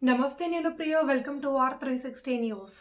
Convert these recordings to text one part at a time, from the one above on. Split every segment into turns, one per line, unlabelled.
నమస్తే నేను ప్రియ welcome to are 360 news.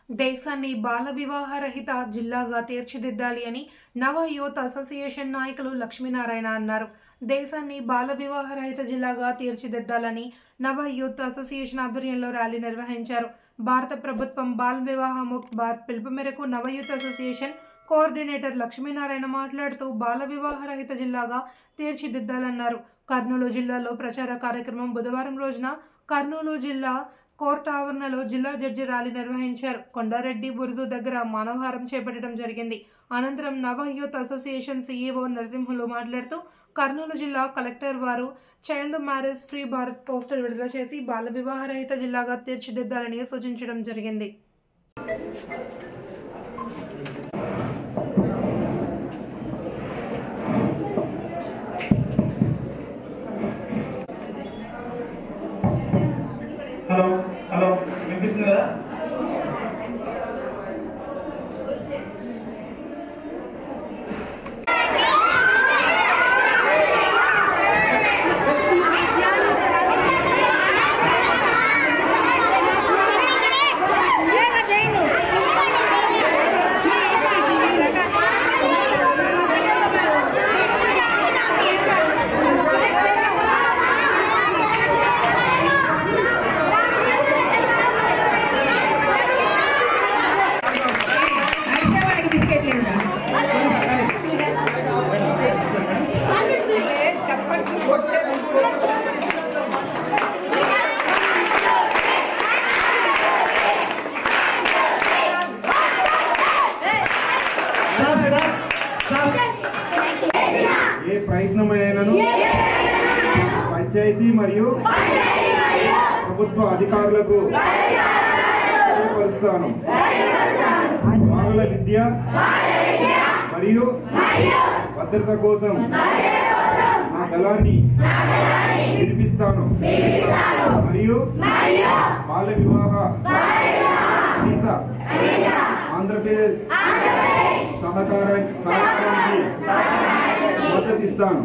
దేశాన్ని బాల వివాహ రహిత జిల్లాగా తీర్చిదిద్దాలి అని నవ యూత్ అసోసియేషన్ నాయకులు లక్ష్మీనారాయణ అన్నారు. దేశాన్ని బాల వివాహ రహిత జిల్లాగా తీర్చిదిద్దాలని నవ యూత్ అసోసియేషన్ ఆధ్వర్యంలో ర్యాలీ నిర్వహించారు. భారత ప్రభుత్వం బాల్ వివాహ ముక్త్ భారత్ పిలుపు మేరకు నవ యూత్ అసోసియేషన్ కోఆర్డినేటర్ లక్ష్మీనారాయణ మాట్లాడుతూ బాల వివాహ రహిత జిల్లాగా తీర్చిదిద్దాలన్నారు. కర్నూలు జిల్లాలో ప్రచార కార్యక్రమం బుధవారం రోజున కర్నూలు జిల్లా కోర్టు ఆవరణలో జిల్లా జడ్జి ర్యాలీ నిర్వహించారు. కొండారెడ్డి బురుజు దగ్గర మానవహారం చేపట్టడం జరిగింది. అనంతరం నవ యూత్ అసోసియేషన్ సీఈఓ నరసింహులు మాట్లాడుతూ కర్నూలు జిల్లా కలెక్టర్ వారు child marriage free Bharat poster విడుదల చేసి బాల వివాహ రహిత జిల్లాగా తీర్చిదిద్దాలని సూచించడం జరిగింది.
హలో వినిపిస్తుంది కదా?
ఏ ప్రయత్నమైనను పంచాయతీ మరియు ప్రభుత్వ అధికారులకు తెలియపరుస్తాను. బాలల విద్య మరియు భద్రత కోసం నా దళాన్ని వినిపిస్తాను మరియు బాల వివాహ రహిత ఆంధ్రప్రదేశ్ సహకారానికి మద్దతిస్తాను.